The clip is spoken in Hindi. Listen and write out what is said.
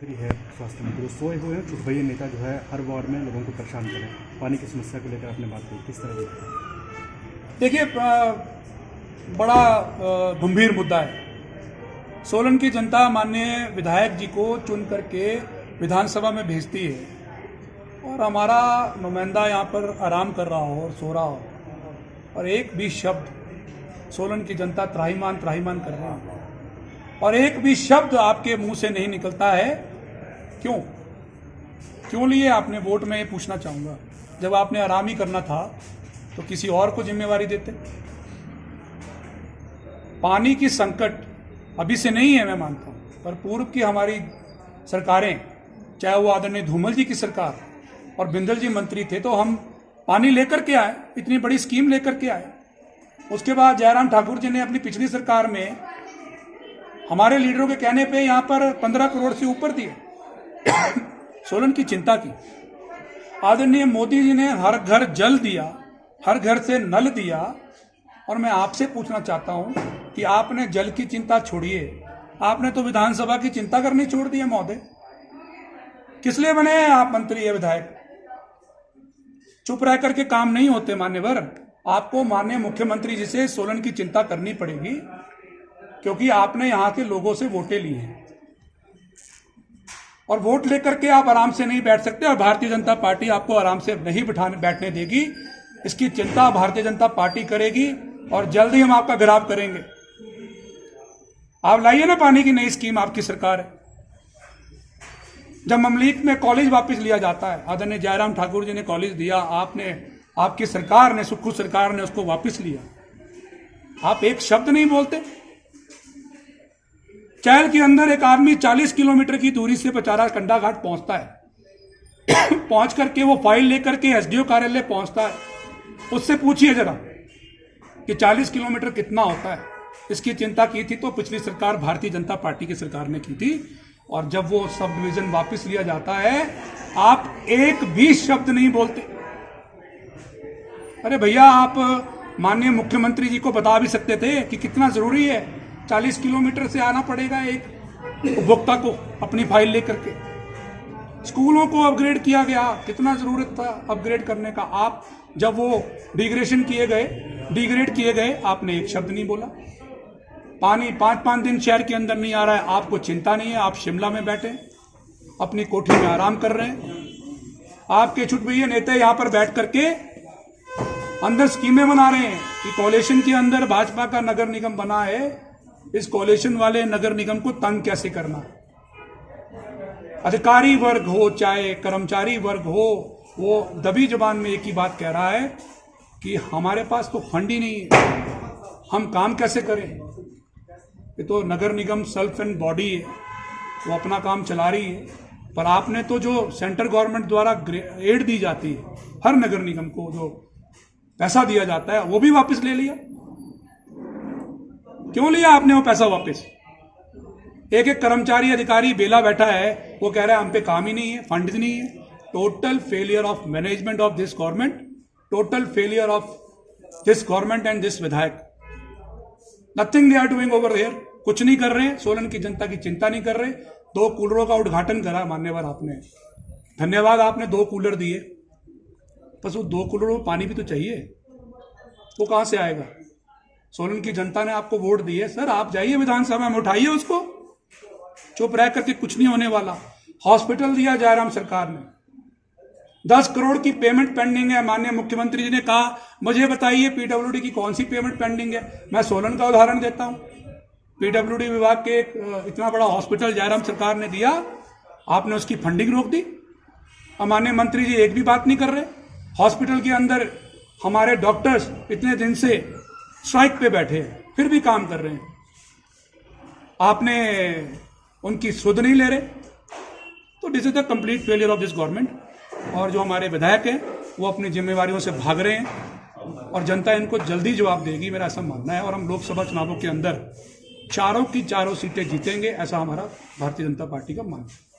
मंत्री है, स्वास्थ्य मंत्री सोए हुए हैं, चुटभैया नेता जो है हर वार्ड में लोगों को परेशान करें। पानी की समस्या को लेकर आपने बात की, किस तरह की? देखिए, बड़ा गंभीर मुद्दा है। सोलन की जनता माननीय विधायक जी को चुन करके विधानसभा में भेजती है और हमारा नुमाइंदा यहाँ पर आराम कर रहा हो और सो रहा हो और एक भी शब्द सोलन की जनता त्राहिमाम त्राहिमाम कर रही है और एक भी शब्द आपके मुंह से नहीं निकलता है। क्यों लिए आपने वोट? में ये पूछना चाहूँगा, जब आपने आराम ही करना था तो किसी और को जिम्मेवारी देते। पानी की संकट अभी से नहीं है, मैं मानता हूँ, पर पूर्व की हमारी सरकारें, चाहे वो आदरणीय धूमल जी की सरकार और बिंदल जी मंत्री थे, तो हम पानी लेकर के आए, इतनी बड़ी स्कीम लेकर के आए। उसके बाद जयराम ठाकुर जी ने अपनी पिछली सरकार में हमारे लीडरों के कहने पे यहाँ पर 15 करोड़ से ऊपर दिए सोलन की चिंता की। आदरणीय मोदी जी ने हर घर जल दिया, हर घर से नल दिया। और मैं आपसे पूछना चाहता हूं कि आपने जल की चिंता छोड़िए, आपने तो विधानसभा की चिंता करनी छोड़ दी है महोदय। किस लिए बने हैं आप मंत्री या विधायक? चुप रह करके काम नहीं होते मान्यवर। आपको माननीय मुख्यमंत्री जी से सोलन की चिंता करनी पड़ेगी, क्योंकि आपने यहां के लोगों से वोटें ली हैं और वोट लेकर के आप आराम से नहीं बैठ सकते और भारतीय जनता पार्टी आपको आराम से नहीं बैठने देगी। इसकी चिंता भारतीय जनता पार्टी करेगी और जल्द ही हम आपका गिराव करेंगे। आप लाइए ना पानी की नई स्कीम, आपकी सरकार है। जब ममलीक में कॉलेज वापस लिया जाता है, आदरणीय जयराम ठाकुर जी ने कॉलेज दिया, आपकी सरकार ने, सुक्खू सरकार ने उसको वापस लिया। आप एक शब्द नहीं बोलते। चैल के अंदर एक आदमी 40 किलोमीटर की दूरी से पचारा कंडा घाट पहुंचता है पहुंच करके वो फाइल लेकर के एसडीओ कार्यालय पहुंचता है। उससे पूछिए जरा कि 40 किलोमीटर कितना होता है। इसकी चिंता की थी तो पिछली सरकार भारतीय जनता पार्टी की सरकार ने की थी। और जब वो सब डिवीजन वापस लिया जाता है, आप एक भी शब्द नहीं बोलते। अरे भैया, आप माननीय मुख्यमंत्री जी को बता भी सकते थे कि कितना जरूरी है। 40 किलोमीटर से आना पड़ेगा एक उपभोक्ता को अपनी फाइल लेकर के। स्कूलों को अपग्रेड किया गया, कितना जरूरत था अपग्रेड करने का। आप जब वो डिग्रेड किए गए, आपने एक शब्द नहीं बोला। पानी 5-5 दिन शहर के अंदर नहीं आ रहा है, आपको चिंता नहीं है। आप शिमला में बैठे अपनी कोठी में आराम कर रहे हैं। आपके चुटभैया नेता यहाँ पर बैठ करके अंदर स्कीमें बना रहे हैं कि कोalition के अंदर भाजपा का नगर निगम बना है, इस कोalition वाले नगर निगम को तंग कैसे करना। अधिकारी वर्ग हो चाहे कर्मचारी वर्ग हो, वो दबी जबान में एक ही बात कह रहा है कि हमारे पास तो फंड ही नहीं है, हम काम कैसे करें। ये तो नगर निगम सेल्फ एंड बॉडी है, वो अपना काम चला रही है। पर आपने तो जो सेंट्रल गवर्नमेंट द्वारा एड दी जाती है, हर नगर निगम को जो पैसा दिया जाता है, वो भी वापस ले लिया। क्यों लिया आपने वो पैसा वापस? एक एक कर्मचारी अधिकारी बेला बैठा है, वो कह रहा है हम पे काम ही नहीं है, फंड नहीं है। Total failure of management of this government, total failure of this government and this vidhayak. Nothing they are doing over here. कुछ नहीं कर रहे हैं, सोलन की जनता की चिंता नहीं कर रहे। 2 कूलरों का उद्घाटन करा मान्यवर आपने, धन्यवाद, आपने 2 कूलर दिए। बस वो 2 कूलरों में पानी भी तो चाहिए, वो कहां से आएगा? सोलन की जनता ने आपको वोट दी है सर, आप जाइए विधानसभा में, उठाइए उसको। चुप रह करके कुछ नहीं होने वाला। हॉस्पिटल दिया जयराम सरकार ने, 10 करोड़ की पेमेंट पेंडिंग है। माननीय मुख्यमंत्री जी ने कहा मुझे बताइए पीडब्ल्यूडी की कौन सी पेमेंट पेंडिंग है। मैं सोलन का उदाहरण देता हूं। पीडब्ल्यूडी विभाग के इतना बड़ा हॉस्पिटल जयराम सरकार ने दिया, आपने उसकी फंडिंग रोक दी। और माननीय मंत्री जी एक भी बात नहीं कर रहे। हॉस्पिटल के अंदर हमारे डॉक्टर्स इतने दिन से स्ट्राइक पे बैठे हैं, फिर भी काम कर रहे हैं, आपने उनकी सुध नहीं ले रहे। तो this is the complete failure of this government. और जो हमारे विधायक हैं वो अपनी जिम्मेवारियों से भाग रहे हैं और जनता इनको जल्दी जवाब देगी, मेरा ऐसा मानना है। और हम लोकसभा चुनावों के अंदर चारों की चारों सीटें जीतेंगे, ऐसा हमारा भारतीय जनता पार्टी का मानना है।